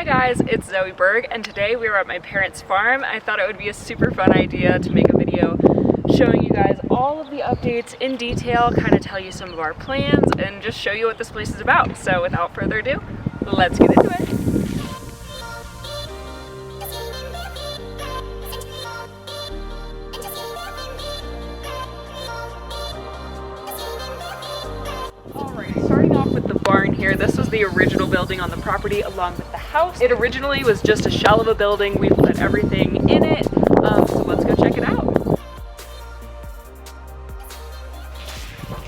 guys, it's Zoe Berg, and today we are at my parents' farm. I thought it would be a super fun idea to make a video showing you guys all of the updates in detail, kind of tell you some of our plans, and just show you what this place is about. So without further ado, let's get into it. Starting off with the barn here, this was the original building on the property along with the house. It originally was just a shell of a building. We put everything in it, so let's go check it out.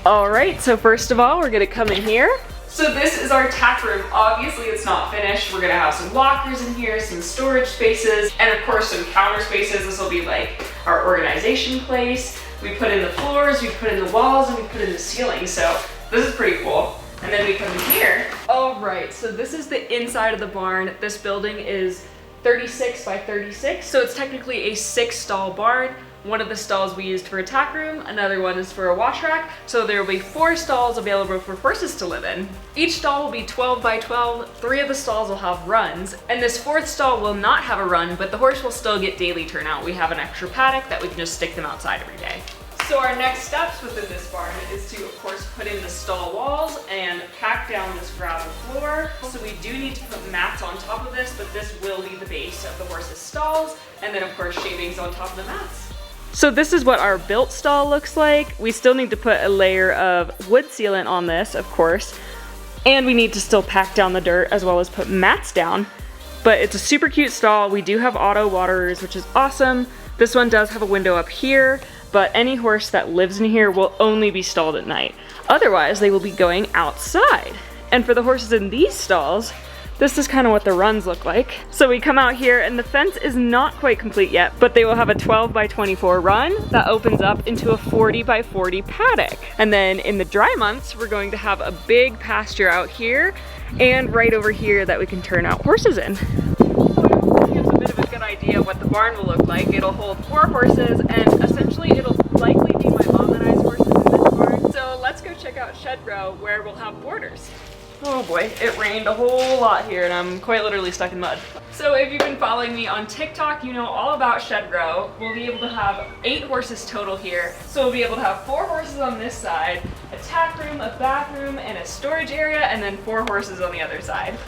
Alright, so first of all, we're going to come in here. So this is our tack room. Obviously it's not finished. We're going to have some lockers in here, some storage spaces, and of course some counter spaces. This will be like our organization place. We put in the floors, we put in the walls, and we put in the ceiling, so this is pretty cool. And then we come in here. All right, so this is the inside of the barn. This building is 36 by 36, so it's technically a 6-stall barn. One of the stalls we used for a tack room, another one is for a wash rack, so there will be 4 stalls available for horses to live in. Each stall will be 12 by 12, 3 of the stalls will have runs, and this 4th stall will not have a run, but the horse will still get daily turnout. We have an extra paddock that we can just stick them outside every day. So our next steps within this barn is to, of course, put in the stall walls and pack down this gravel floor. So we do need to put mats on top of this, but this will be the base of the horse's stalls, and then of course shavings on top of the mats. So this is what our built stall looks like. We still need to put a layer of wood sealant on this, of course, and we need to still pack down the dirt as well as put mats down. But it's a super cute stall. We do have auto waterers, which is awesome. This one does have a window up here, but any horse that lives in here will only be stalled at night. Otherwise, they will be going outside. And for the horses in these stalls, this is kind of what the runs look like. So we come out here and the fence is not quite complete yet, but they will have a 12 by 24 run that opens up into a 40 by 40 paddock. And then in the dry months, we're going to have a big pasture out here and right over here that we can turn out horses in. Idea what the barn will look like. It'll hold 4 horses, and essentially it'll likely be my mom and I's horses in this barn. So let's go check out shed row where we'll have boarders. Oh boy, it rained a whole lot here and I'm quite literally stuck in mud. So if you've been following me on TikTok, you know all about shed row. We'll be able to have 8 horses total here. So we'll be able to have 4 horses on this side, a tack room, a bathroom, and a storage area, and then 4 horses on the other side.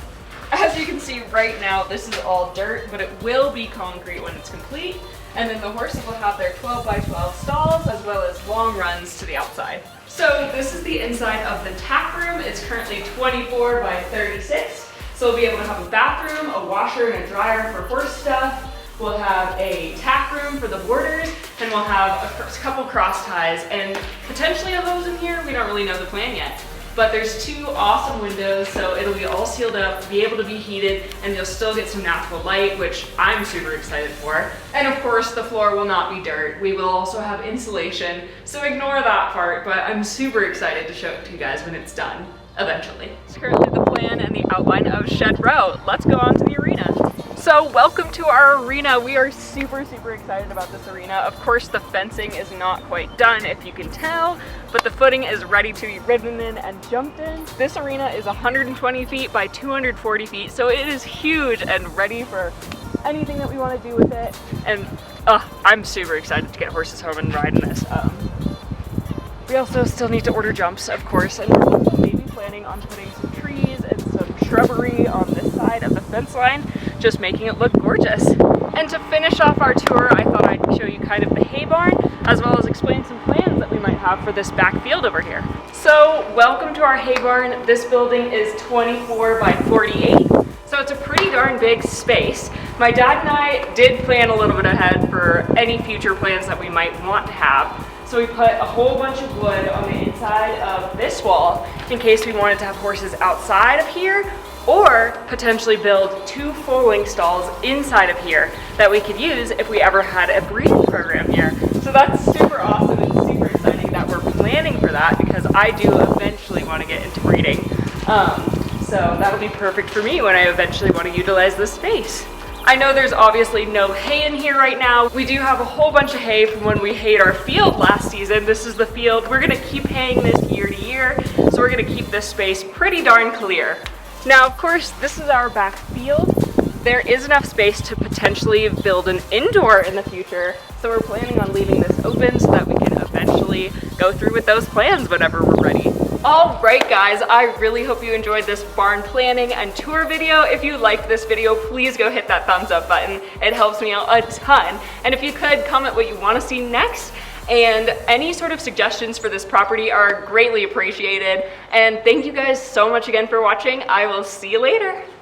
As you can see right now, this is all dirt, but it will be concrete when it's complete. And then the horses will have their 12 by 12 stalls as well as long runs to the outside. So this is the inside of the tack room. It's currently 24 by 36. So we'll be able to have a bathroom, a washer, and a dryer for horse stuff. We'll have a tack room for the boarders, and we'll have a couple cross ties and potentially a hose in here. We don't really know the plan yet. But there's 2 awesome windows, so it'll be all sealed up, be able to be heated, and you'll still get some natural light, which I'm super excited for. And of course, the floor will not be dirt. We will also have insulation, so ignore that part, but I'm super excited to show it to you guys when it's done, eventually. It's currently the plan and the outline of shed row. Let's go on to the arena. So welcome to our arena. We are super excited about this arena. Of course, the fencing is not quite done, if you can tell, but the footing is ready to be ridden in and jumped in. This arena is 120 feet by 240 feet, so it is huge and ready for anything that we want to do with it. And I'm super excited to get horses home and ride in this. We also still need to order jumps, of course, and we're also maybe planning on putting some trees and some shrubbery on this side of the fence line, just making it look gorgeous. And to finish off our tour, I thought I'd show you kind of the hay barn, as well as explain some plans that we might have for this back field over here. So welcome to our hay barn. This building is 24 by 48, so it's a pretty darn big space. My dad and I did plan a little bit ahead for any future plans that we might want to have. So we put a whole bunch of wood on the inside of this wall in case we wanted to have horses outside of here, or potentially build 2 full-length stalls inside of here that we could use if we ever had a breeding program here. So that's super awesome and super exciting that we're planning for that, because I do eventually want to get into breeding. So that'll be perfect for me when I eventually want to utilize this space. I know there's obviously no hay in here right now. We do have a whole bunch of hay from when we hayed our field last season. This is the field. We're gonna keep haying this year to year, so we're gonna keep this space pretty darn clear. Now, of course, this is our back field. there is enough space to potentially build an indoor in the future. So we're planning on leaving this open so that we can eventually go through with those plans whenever we're ready. All right, guys, I really hope you enjoyed this barn planning and tour video. If you liked this video, please go hit that thumbs up button. It helps me out a ton. And if you could, comment what you want to see next. And any sort of suggestions for this property are greatly appreciated. And thank you guys so much again for watching. I will see you later.